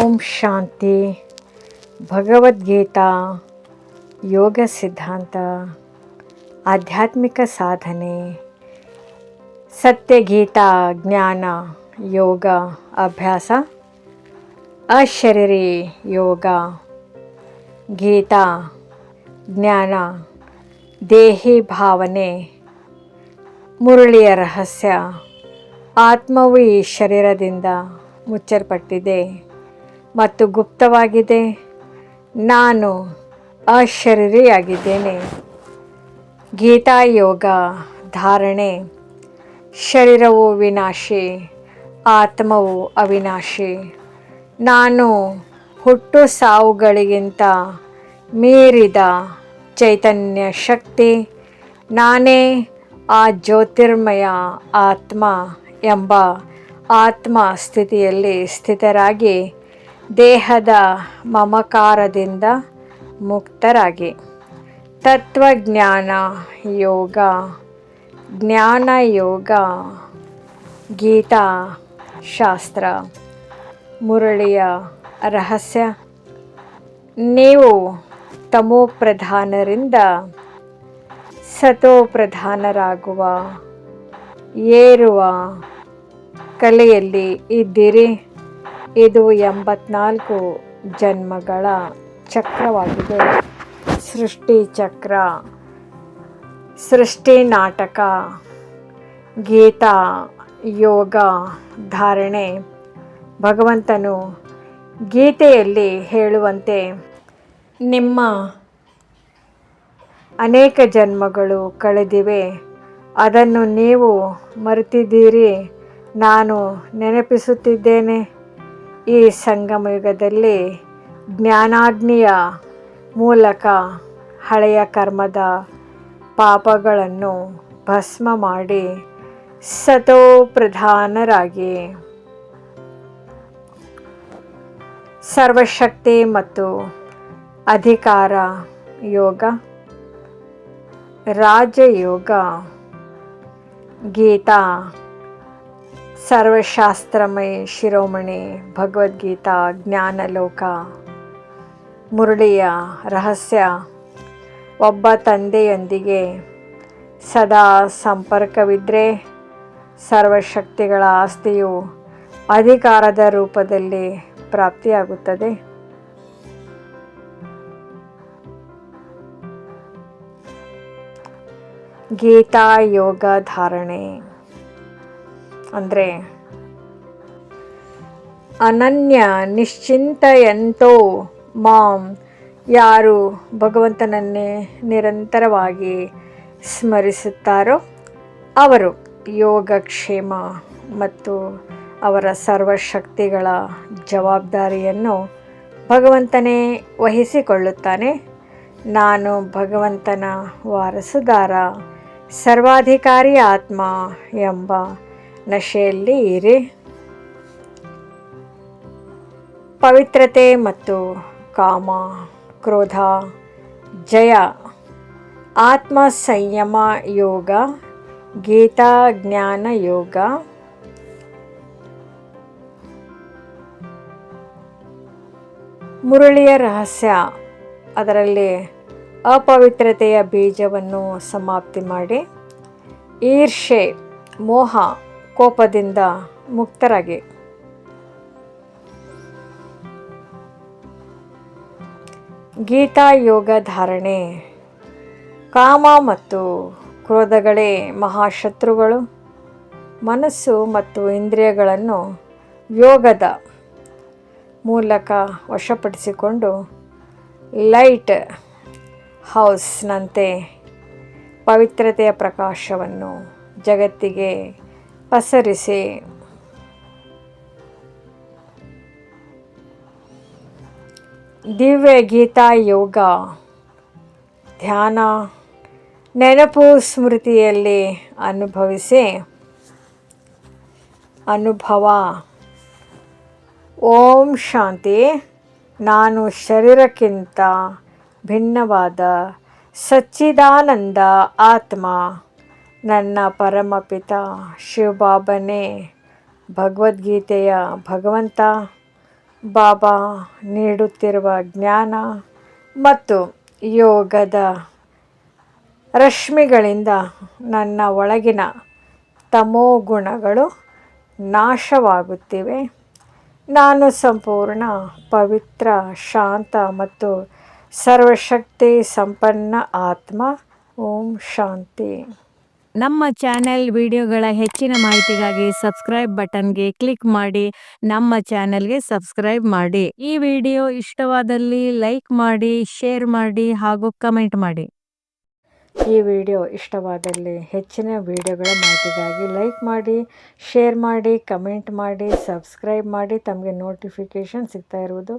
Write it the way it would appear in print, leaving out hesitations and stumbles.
ಓಂ ಶಾಂತಿ. ಭಗವದ್ಗೀತಾ ಯೋಗ ಸಿದ್ಧಾಂತ, ಆಧ್ಯಾತ್ಮಿಕ ಸಾಧನೆ, ಸತ್ಯಗೀತಾ ಜ್ಞಾನ ಯೋಗ ಅಭ್ಯಾಸ, ಅಶರೀರಿ ಯೋಗ, ಗೀತಾ ಜ್ಞಾನ, ದೇಹಿ ಭಾವನೆ, ಮುರಳಿಯ ರಹಸ್ಯ. ಆತ್ಮವು ಈ ಶರೀರದಿಂದ ಮುಚ್ಚಲ್ಪಟ್ಟಿದೆ ಮತ್ತು ಗುಪ್ತವಾಗಿದೆ. ನಾನು ಅಶರೀರಿಯಾಗಿದ್ದೇನೆ. ಗೀತಾ ಯೋಗ ಧಾರಣೆ. ಶರೀರವು ವಿನಾಶಿ, ಆತ್ಮವು ಅವಿನಾಶಿ. ನಾನು ಹುಟ್ಟು ಸಾವುಗಳಿಗಿಂತ ಮೀರಿದ ಚೈತನ್ಯ ಶಕ್ತಿ. ನಾನೇ ಆ ಜ್ಯೋತಿರ್ಮಯ ಆತ್ಮ ಎಂಬ ಆತ್ಮ ಸ್ಥಿತಿಯಲ್ಲಿ ಸ್ಥಿತರಾಗಿ ದೇಹದ ಮಮಕಾರದಿಂದ ಮುಕ್ತರಾಗಿ. ತತ್ವಜ್ಞಾನ ಯೋಗ, ಜ್ಞಾನ ಯೋಗ, ಗೀತಾ ಶಾಸ್ತ್ರ, ಮುರಳಿಯ ರಹಸ್ಯ. ನೀವು ತಮೋಪ್ರಧಾನರಿಂದ ಸತೋಪ್ರಧಾನರಾಗುವ ಏರುವ ಕಲೆಯಲ್ಲಿ ಇದ್ದೀರಿ. ಇದು 84 ಜನ್ಮಗಳ ಚಕ್ರವಾಗಿದೆ. ಸೃಷ್ಟಿ ಚಕ್ರ, ಸೃಷ್ಟಿ ನಾಟಕ. ಗೀತಾ ಯೋಗ ಧಾರಣೆ. ಭಗವಂತನು ಗೀತೆಯಲ್ಲಿ ಹೇಳುವಂತೆ ನಿಮ್ಮ ಅನೇಕ ಜನ್ಮಗಳು ಕಳೆದಿವೆ, ಅದನ್ನು ನೀವು ಮರೆತಿದ್ದೀರಿ. ನಾನು ನೆನಪಿಸುತ್ತಿದ್ದೇನೆ. ಈ ಸಂಗಮಯುಗದಲ್ಲಿ ಜ್ಞಾನಾಗ್ನಿಯ ಮೂಲಕ ಹಳೆಯ ಕರ್ಮದ ಪಾಪಗಳನ್ನು ಭಸ್ಮ ಮಾಡಿ ಸತೋಪ್ರಧಾನರಾಗಿ ಸರ್ವಶಕ್ತಿ ಮತ್ತು ಅಧಿಕಾರ ಯೋಗ, ರಾಜಯೋಗ. ಗೀತಾ ಸರ್ವಶಾಸ್ತ್ರಮಯ ಶಿರೋಮಣಿ ಭಗವದ್ಗೀತಾ ಜ್ಞಾನಲೋಕ, ಮುರಳಿಯ ರಹಸ್ಯ. ಒಬ್ಬ ತಂದೆಯೊಂದಿಗೆ ಸದಾ ಸಂಪರ್ಕವಿದ್ದರೆ ಸರ್ವಶಕ್ತಿಗಳ ಆಸ್ತಿಯು ಅಧಿಕಾರದ ರೂಪದಲ್ಲಿ ಪ್ರಾಪ್ತಿಯಾಗುತ್ತದೆ. ಗೀತಾ ಯೋಗ ಧಾರಣೆ ಅಂದರೆ ಅನನ್ಯ ನಿಶ್ಚಿಂತಯಂತೋ ಮಾಂ. ಯಾರು ಭಗವಂತನನ್ನೇ ನಿರಂತರವಾಗಿ ಸ್ಮರಿಸುತ್ತಾರೋ ಅವರು ಯೋಗಕ್ಷೇಮ ಮತ್ತು ಅವರ ಸರ್ವಶಕ್ತಿಗಳ ಜವಾಬ್ದಾರಿಯನ್ನು ಭಗವಂತನೇ ವಹಿಸಿಕೊಳ್ಳುತ್ತಾನೆ. ನಾನು ಭಗವಂತನ ವಾರಸುದಾರ, ಸರ್ವಾಧಿಕಾರಿ ಆತ್ಮ ಎಂಬ ನಶೆಯಲ್ಲಿ ಇರಿ. ಪವಿತ್ರತೆ ಮತ್ತು ಕಾಮ ಕ್ರೋಧ ಜಯ. ಆತ್ಮ ಸಂಯಮ ಯೋಗ, ಗೀತಾ ಜ್ಞಾನ ಯೋಗ. ಮುರಳಿಯ ರಹಸ್ಯ. ಅದರಲ್ಲಿ ಅಪವಿತ್ರತೆಯ ಬೀಜವನ್ನು ಸಮಾಪ್ತಿ ಮಾಡಿ ಈರ್ಷೆ, ಮೋಹ, ಕೋಪದಿಂದ ಮುಕ್ತರಾಗಿ. ಗೀತಾ ಯೋಗ ಧಾರಣೆ. ಕಾಮ ಮತ್ತು ಕ್ರೋಧಗಳೇ ಮಹಾಶತ್ರುಗಳು. ಮನಸ್ಸು ಮತ್ತು ಇಂದ್ರಿಯಗಳನ್ನು ಯೋಗದ ಮೂಲಕ ವಶಪಡಿಸಿಕೊಂಡು ಲೈಟ್ ಹೌಸ್ನಂತೆ ಪವಿತ್ರತೆಯ ಪ್ರಕಾಶವನ್ನು ಜಗತ್ತಿಗೆ ಪಸರಿಸಿ ದಿವ್ಯ ಗೀತಾ ಯೋಗ ಧ್ಯಾನ. ನೆನಪು ಸ್ಮೃತಿಯಲ್ಲಿ ಅನುಭವಿಸಿ. ಅನುಭವ. ಓಂ ಶಾಂತಿ. ನಾನು ಶರೀರಕ್ಕಿಂತ ಭಿನ್ನವಾದ ಸಚ್ಚಿದಾನಂದ ಆತ್ಮ. ನನ್ನ ಪರಮಪಿತ ಶಿವಬಾಬನೇ ಭಗವದ್ಗೀತೆಯ ಭಗವಂತ. ಬಾಬಾ ನೀಡುತ್ತಿರುವ ಜ್ಞಾನ ಮತ್ತು ಯೋಗದ ರಶ್ಮಿಗಳಿಂದ ನನ್ನ ಒಳಗಿನ ತಮೋಗುಣಗಳು ನಾಶವಾಗುತ್ತಿವೆ. ನಾನು ಸಂಪೂರ್ಣ ಪವಿತ್ರ, ಶಾಂತ ಮತ್ತು ಸರ್ವಶಕ್ತಿ ಸಂಪನ್ನ ಆತ್ಮ. ಓಂ ಶಾಂತಿ. ನಮ್ಮ ಚಾನೆಲ್ ವಿಡಿಯೋಗಳ ಹೆಚ್ಚಿನ ಮಾಹಿತಿಗಾಗಿ ಸಬ್ಸ್ಕ್ರೈಬ್ ಬಟನ್ಗೆ ಕ್ಲಿಕ್ ಮಾಡಿ ನಮ್ಮ ಚಾನೆಲ್ಗೆ ಸಬ್ಸ್ಕ್ರೈಬ್ ಮಾಡಿ. ಈ ವಿಡಿಯೋ ಇಷ್ಟವಾದಲ್ಲಿ ಲೈಕ್ ಮಾಡಿ, ಶೇರ್ ಮಾಡಿ ಹಾಗೂ ಕಮೆಂಟ್ ಮಾಡಿ. ಈ ವಿಡಿಯೋ ಇಷ್ಟವಾದಲ್ಲಿ ಹೆಚ್ಚಿನ ವಿಡಿಯೋಗಳ ಮಾಹಿತಿಗಾಗಿ ಲೈಕ್ ಮಾಡಿ, ಶೇರ್ ಮಾಡಿ, ಕಮೆಂಟ್ ಮಾಡಿ, ಸಬ್ಸ್ಕ್ರೈಬ್ ಮಾಡಿ. ತಮಗೆ ನೋಟಿಫಿಕೇಷನ್ ಸಿಗ್ತಾ ಇರುವುದು